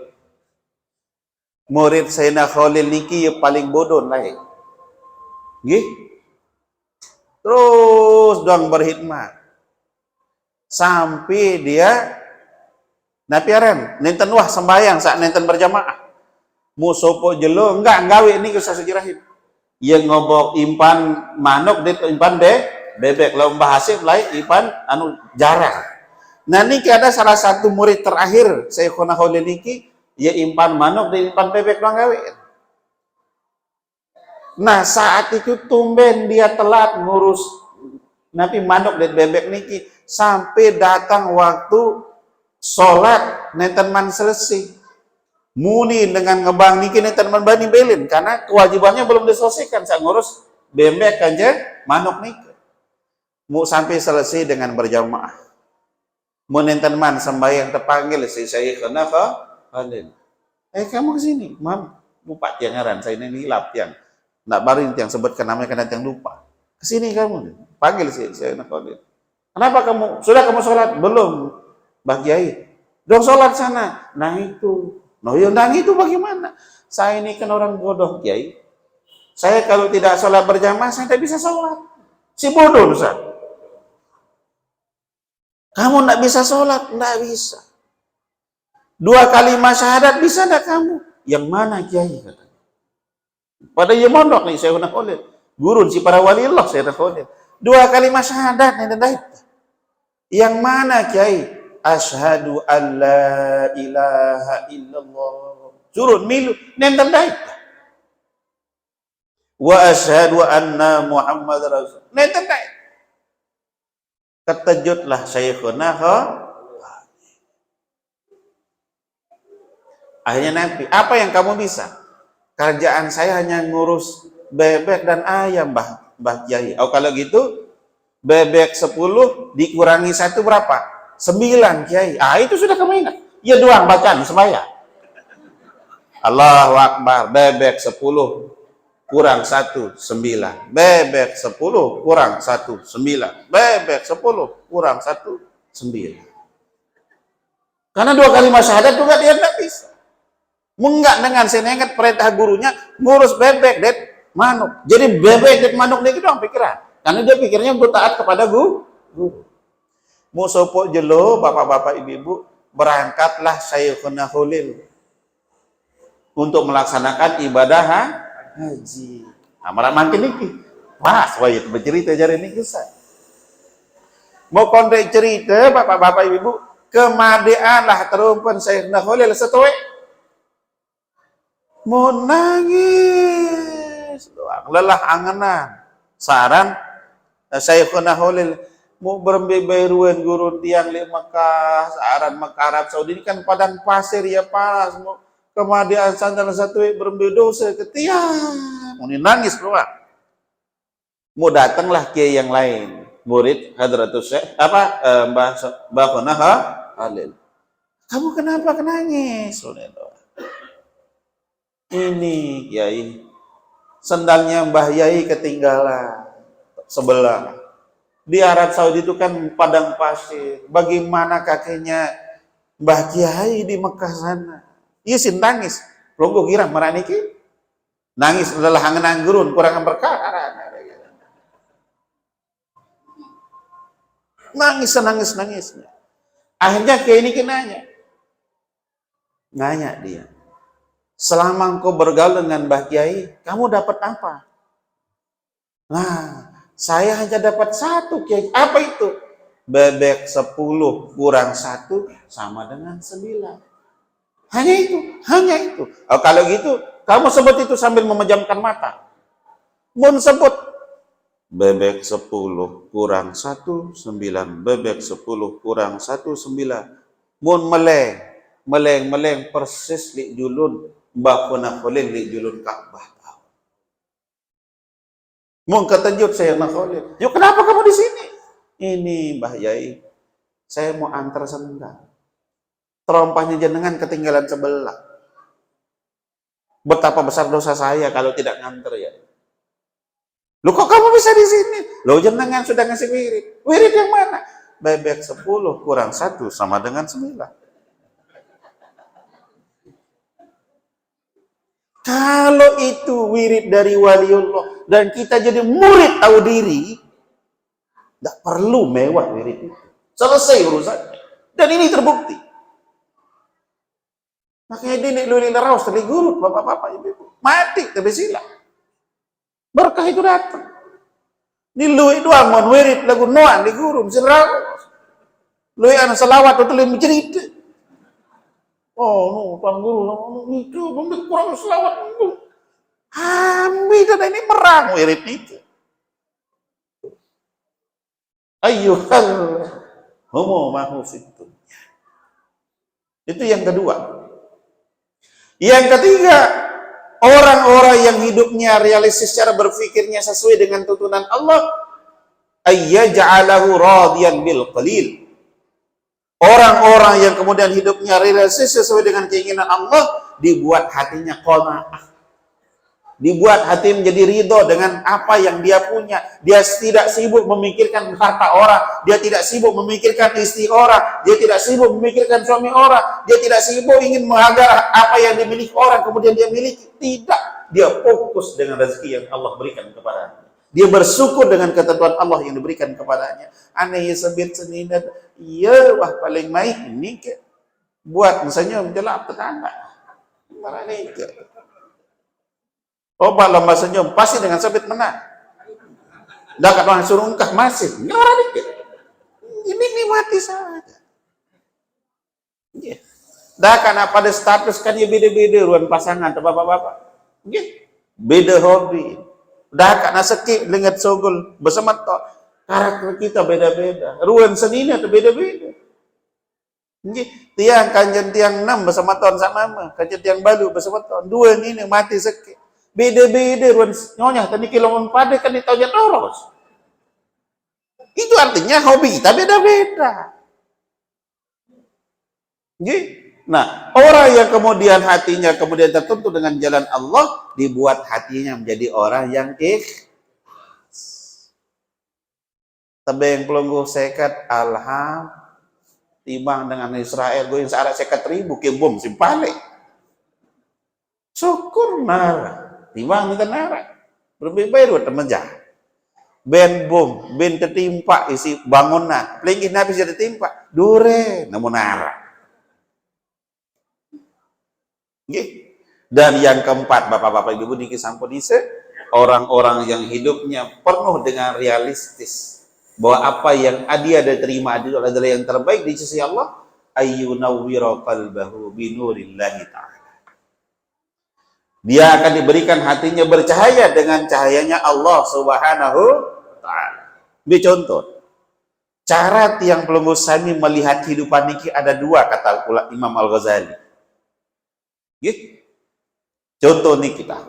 S2: Murid Sayyidina Khalil niki yang paling bodoh lai. Nggih. Terus dong berkhidmat. Sampai dia napiaran nenten wah sembahyang saat nenten berjamaah. Musopo jelo enggak gawe ini kisah sejarahin. Yang ngobok impan manuk dit impan bebek lomba hasil lain impan anu jarang. Nah niki ada salah satu murid terakhir Sayyidina Khalil niki ya impan manuk di impan bebek doang gawe. Nah saat itu tumben dia telat ngurus napi manuk dan bebek niki sampai datang waktu sholat nenten man selesai. Muni dengan ngebang niki nenten man bani belin karena kewajibannya belum diselesaikan saya ngurus bebek aja manuk niki. Mau sampai selesai dengan berjamaah. Mau nenten man sembahyang terpanggil saya kena Khalil. Kamu kesini, mam, lupa tiang ngaran saya ini hilap tiang. Nggak barin yang sebutkan namanya karena yang lupa. Kesini kamu, panggil saya nak Khalil. Kenapa kamu? Sudah kamu sholat? Belum, Mbah Kiai. Dong sholat sana. Nah itu. Nah itu bagaimana? Saya ini kan orang bodoh, Kiai. Saya kalau tidak sholat berjamaah, saya tidak bisa sholat. Si bodoh, Ustaz. Kamu tidak bisa sholat? Tidak bisa. 2 kalimat syahadat bisa tidak kamu? Yang mana, Kiai? Katanya. Pada ia mondok nih, saya nak Khalil. Gurun si para wali Allah, saya nak Khalil. 2 kalimat syahadat, yang mana, Kiai? Asyhadu an la ilaha illallah. Surun milu, nenten daik. Wa asyhadu anna Muhammad Rasul. Nenten daik. Keterkejutlah Syekhuna akhirnya nanti, apa yang kamu bisa? Kerjaan saya hanya ngurus bebek dan ayam, Mbah Kiai. Oh kalau gitu, bebek 10 dikurangi 1 berapa? 9, Kiai. Itu sudah kamu ingat. Ya doang bacaan sembahyang. Allahu Akbar. Bebek 10 kurang 1, 9. Bebek 10 kurang 1, 9. Bebek 10 kurang 1, 9. Karena 2 kalimat syahadat juga dia tidak bisa. Enggak dengan senengat perintah gurunya ngurus bebek dan manuk. Jadi bebek dan manuk dia doang pikiran. Karena dia pikirnya untuk taat kepada guru. Musopo jelo, bapak-bapak ibu-ibu, berangkatlah Sayyidina Khalil untuk melaksanakan ibadah haji. Nah, makin niki. Mas, wajib bercerita jari ini kisah. Mau kontek cerita, bapak-bapak ibu-ibu, kemadean lah terumpan Sayyidina Khalil setuai. Mau nangis doang, lelah angenan. Saran Sayyidina Khalil mau berbeberuan gurun tiang di Mekah, saran Mekah Arab Saudi ini kan padang pasir ya panas. Mau kemadian sandal satu berbedosa ketiang, mau nangis keluar. Mau datanglah kiai yang lain, murid Hadratus Syekh Mbah Khalil. Kamu kenapa nangis? Ini Kiai, sendalnya Mbah Yai ketinggalan sebelah. Di Arab Saudi itu kan padang pasir. Bagaimana kakinya Mbah Kiai di Mekah sana? Iya sih nangis. Longgo kira marah niki. Nangis adalah angan gurun kurang berkah. Nangis. Akhirnya Kiai ini nanya dia. Selama engkau bergaul dengan Mbah Kiai, kamu dapat apa? Nah, saya hanya dapat 1, Kiai. Apa itu? Bebek 10 kurang 1 sama dengan 9. Hanya itu. Oh, kalau gitu, kamu sebut itu sambil memejamkan mata. Mun sebut bebek 10 kurang 1, 9. Bebek 10 kurang 1, 9. Mun meleng persis di julun Mbah Khalil di julun Ka'bah. Mau keterkejut saya nak Khalil. Yuk kenapa kamu di sini? Ini Mbah Yai, saya mau antar sendal. Terompahnya jenengan ketinggalan sebelah. Betapa besar dosa saya kalau tidak nganter ya. Loh kok kamu bisa di sini? Loh jenengan sudah ngasih wirid. Wirid yang mana? Bebek 10 kurang 1 sama dengan 9. Kalau itu wirid dari waliullah dan kita jadi murid tahu diri, tidak perlu mewah wirid itu. Selesai urusan. Dan ini terbukti. Makanya dinik lulil raus tadi guru, bapak-bapak, ibu-ibu. Mati, tapi sila. Berkah itu datang. Ni lui dua mon wirid lagu noan di guru, mesin raus. Lui anak selawat itu lui mencerita. Oh, no, tuan guru, itu benda kurang selawat. Ambil dan ini merang wirid itu. Ayyuhal homo mahu fitu. Itu yang kedua. Yang ketiga, orang-orang yang hidupnya realistis cara berfikirnya sesuai dengan tuntunan Allah, ayyaj'alahu radiyan bil qalil. Orang-orang yang kemudian hidupnya realistis sesuai dengan keinginan Allah, dibuat hatinya qanaah. Dibuat hati menjadi ridho dengan apa yang dia punya. Dia tidak sibuk memikirkan harta orang. Dia tidak sibuk memikirkan istri orang. Dia tidak sibuk memikirkan suami orang. Dia tidak sibuk ingin menghajar apa yang dimiliki orang kemudian dia miliki. Tidak. Dia fokus dengan rezeki yang Allah berikan kepadanya. Dia bersyukur dengan ketentuan Allah yang diberikan kepadanya. Aneh sebit seninat. Ya wah paling baik ini ke. Buat misalnya menjelap tetangga. Marah ini ke. Obat lomba senyum, pasti dengan sabit menang. Dapat orang suruh ungkah masih. Ngarah dikit. Ini nikmati saja. Dah karena pada status kan ya beda-beda ruang pasangan atau bapak-bapak. Beda hobi. Dah karena sekip lengat sogol bersama tok. Karakter kita beda-beda. Ruang seni atau beda-beda. Tiang kanjen tiang 6 bersama tahun sama. Kanjen tiang balu bersama tahun. Dua ini mati sekip. Beda-beda ruang nyonya tadi kilomon pada kan ditaunya toros. Itu artinya hobi kita beda-beda. Nah, orang yang kemudian hatinya kemudian tertentu dengan jalan Allah, dibuat hatinya menjadi orang yang ikhlas. Tebeng pelungguh sekat alham timbang dengan Israel gue yang searah sekat 1000 ke bom simpale. Syukur marah. Timbang kita nara. Berbeda dua teman jahat. Ben bom, ben tertimpa isi bangunan. Pelingin habis jadi tertimpa. Dure, namun nara. Dan yang keempat, bapak-bapak ibu niki sampodise, orang-orang yang hidupnya penuh dengan realistis. Bahwa apa yang dia ada terima adalah yang terbaik di sisi Allah. Ayyunawwira qalbahu binurillahi ta'ala. Dia akan diberikan hatinya bercahaya dengan cahayanya Allah Subhanahu wa ta'ala. Ini contoh. Cara tiang pelunggu sami melihat kehidupan niki ada dua kata Imam Al-Ghazali. Contoh nih kita.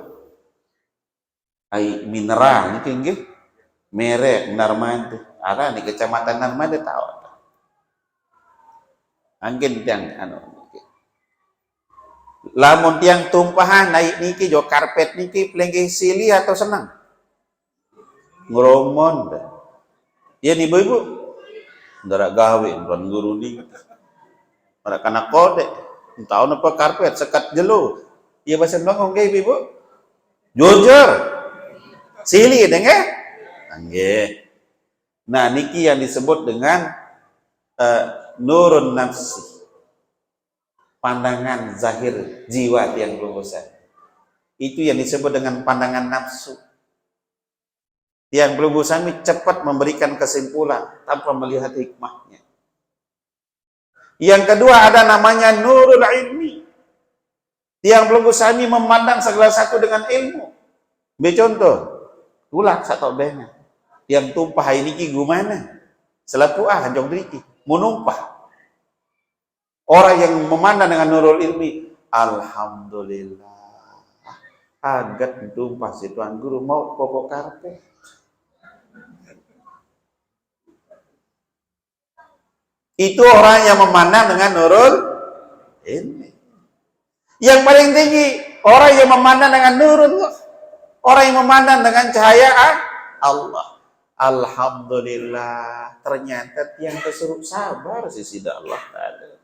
S2: Ai mineral niki nggih. Merek Narmada. Ada nih kecamatan Narmada tahu. Angin tiang lamun tiang tumpahan naik niki jo karpet niki pelengge sili atau senang ngeromon ya nih ibu ndara gawe tuan guru nih pada kana kode tahu napa karpet sekat jelo ya bahasa ngomong ge ibu jujur sili dengar nggih nah niki yang disebut dengan nurun nafsi, pandangan zahir jiwa yang berusaha. Itu yang disebut dengan pandangan nafsu. Yang berusaha cepat memberikan kesimpulan tanpa melihat hikmahnya. Yang kedua ada namanya nurul ilmi. Yang berusaha memandang segala satu dengan ilmu. Contoh, ulang satu benga. Yang tumpah ini ki gimana? Selaku hanjong driki, menumpah. Orang yang memandang dengan nurul ilmi, alhamdulillah, agak tumpah si tuan guru mau pokok karpet. Itu orang yang memandang dengan nurul ilmi. Yang paling tinggi, orang yang memandang dengan nurul, orang yang memandang dengan cahaya Allah. Alhamdulillah, ternyata tiang kesuruh sabar sida Allah Ta'ala.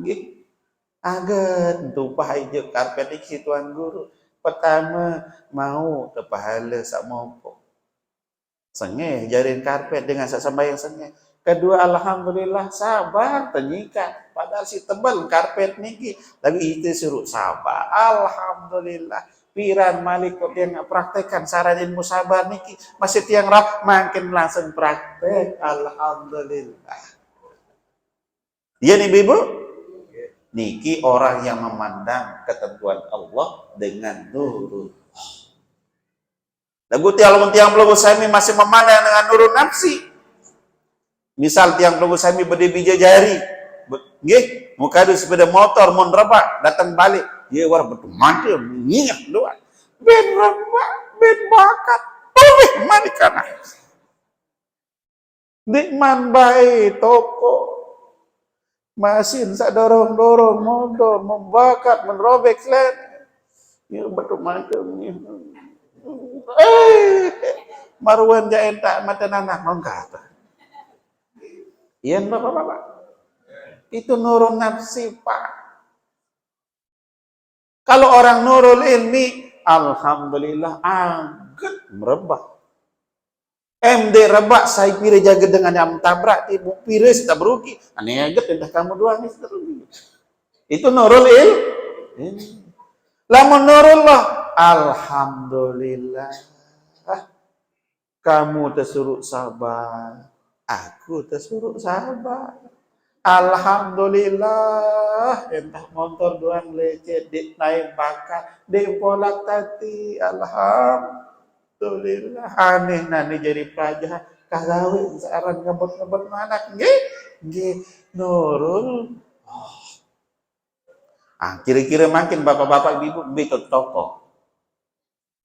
S2: Nggih. Agen tumpah ijo karpet iki Tuan Guru. Pertama mau ke pahala sak mompo. Sengeh jarin karpet dengan sak sambayang sengeh. Kedua alhamdulillah sabar tenyikat. Padahal si tebal karpet niki lagi itu suruh sabar. Alhamdulillah. Piran malik kok dia nggak praktekkan saran ilmu sabar niki masih tiang rap makin langsung praktek. Alhamdulillah. Iya nih Ibu. Niki orang yang memandang ketentuan Allah dengan nurul. Lagu tiang belum sami masih memandang dengan nurul nafsi. Misal tiang belum sami berdebija jari, nggih, muka sepeda motor mon rebak datang balik, dia war betul mati nyiak doa. Ben rebak, ben bakat, boleh mati kana. Dikman bae toko mesin sak dorong-dorong motor membakat menrobek selain ya betul macam ni maruan jaen tak mata anak mengkata iya bapak-bapak itu nurul nafsi Pak. Kalau orang nurul ilmi alhamdulillah agak merebak MD rebak saya pire jaga dengan yang tabrak ibu pire kita berugi aneh aget entah kamu doang ini terugi itu nurul lamun nurullah alhamdulillah kamu tersuruh sabar aku tersuruh sabar alhamdulillah entah motor doang lecet dik naik bakat dik polak tati alhamdulillah aneh nani jadi pelajar kagawe sekarang ngebet anak nggih nurul kira-kira makin bapak-bapak ibu bikin toko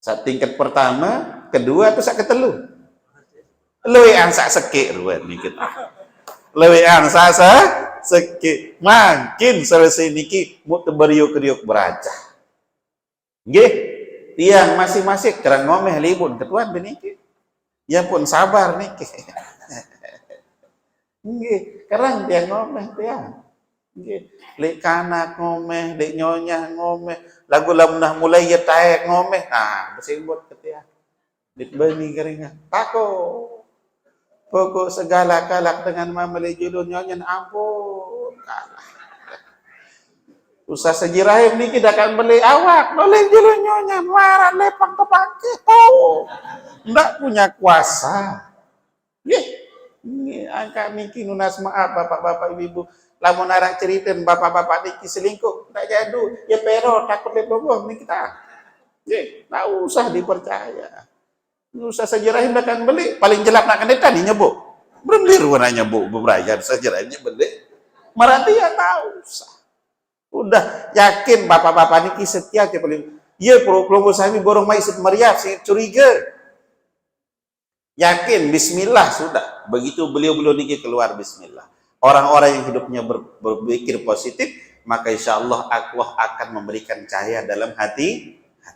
S2: saat tingkat pertama kedua terus sak ketelu luwe angsa sekik ruwet mikir luwe angsa sekik makin selesai niki mu teberiuk-riuk beraca nggih tiang masing-masing kerang ngomeh libun ketuan beniki ya pun sabar niki nggih kerang tiang ngomeh tiang nggih lek kanak ngomeh lek nyonya ngomeh lagu lamnah mulai ya taek ngomeh bersimbut ke tiang dit beni keringan tako pokok segala kalak dengan mameli julun nyonya ampun kalah usah sejirahim niki dakan beli awak boleh julu nyonya marah lepang kepake ndak punya kuasa nggih angka niki nunas maaf bapak-bapak ibu-ibu lamun arah ceriten bapak-bapak niki selingkuh ndak jadu ya pero takut lepobong niki ta nggih ndak usah dipercaya usah sejirahim dakan beli paling jelek nak kendeta nyebuk berendir warnanya bu beberapa sejirahimnya beli marati ya tahu usah udah yakin bapak-bapak niki setia ke paling iya kelompok sami borong mai sit meriah si curiga yakin bismillah sudah begitu beliau niki keluar bismillah orang-orang yang hidupnya berpikir positif maka insyaallah Allah akan memberikan cahaya dalam hatinya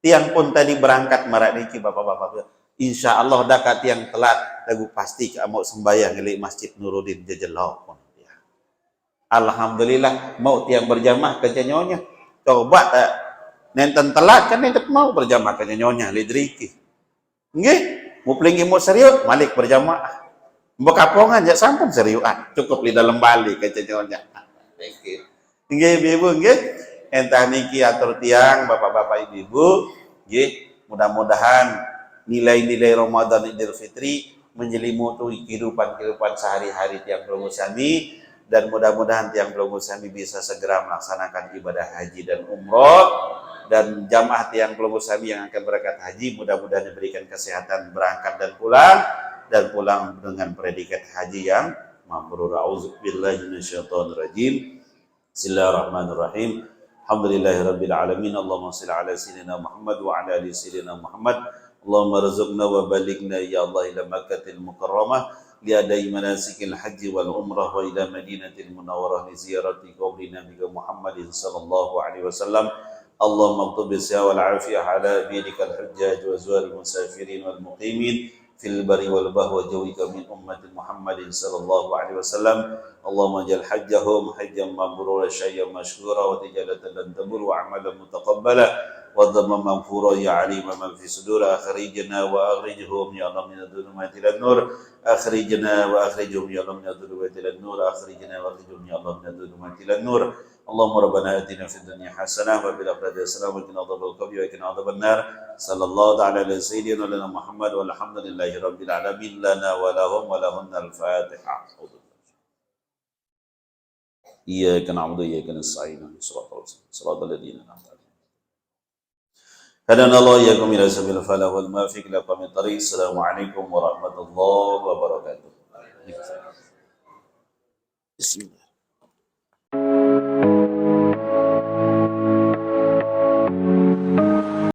S2: tiang pun tadi berangkat marak niki bapak-bapak insyaallah dakat tiang telat lagu pasti mau sembahyang di Masjid Nuruddin Jajalau. Alhamdulillah mau tiang berjamaah ke nyonya coba nenten telat kan nenten mau berjamaah ke nyonya lidriki nggih mau pelingi mau serius malik berjamaah bekapongan ya sampun seriusan cukup di dalam bali ke nyonya nggih ibu nggih entah niki atur tiang bapak-bapak ibu nggih mudah-mudahan nilai-nilai Ramadan Idul Fitri menjelimuti kehidupan sehari-hari tiang Bromo Sami dan mudah-mudahan tiang Bromo Sami bisa segera melaksanakan ibadah haji dan umroh dan jamaah tiang Bromo Sami yang akan berangkat haji mudah-mudahan diberikan kesehatan berangkat dan pulang dengan predikat haji yang mabrur. A'udzubillahi minasyaitonirrajim. Bismillahirrahmanirrahim. Alhamdulillahirabbil alamin. Allahumma shalli ala sayyidina Muhammad wa ala ali sayyidina Muhammad. Allahumma rzuqna wa balighna ya Allah ila Makkahil Mukarramah liadai manasikil haji wal umrah wa ila madinatil munawwarah li ziyarati qabri nabiyyi Muhammadin sallallahu alaihi wasallam اللهم اكتب بالصحة والعافية على بيدك الحجاج وزوار المسافرين والمقيمين في البر والبحر وجوك من أمة محمد صلى الله عليه وسلم. اللهم اجعل حجهم حجا مبرورا شيئا مشكورا وتجارة لن تبور وعملا متقبلا وذما مغفورا يا عليم من في صدور. أخرجنا وأخرجهم يا الله من الظلمات إلى النور. أخرجنا وأخرجهم يا الله من الظلمات إلى النور. أخرجنا وأخرجهم يا الله من الظلمات إلى النور. اللهم ربنا آتنا في الدنيا حسنة وفي الآخرة حسنة وقنا عذاب القبر وقنا عذاب النار. صلى الله تعالى على سيدنا ولنا محمد والحمد لله رب العالمين لنا ولهم ولهن الفاتحة. إياك نعبد وإياك نستعين صراط الذين أنعمت عليهم هدانا الله إياكم إلى سبيل الفلاح والموافق لكم الطريق. السلام عليكم ورحمة الله وبركاته. بسم الله.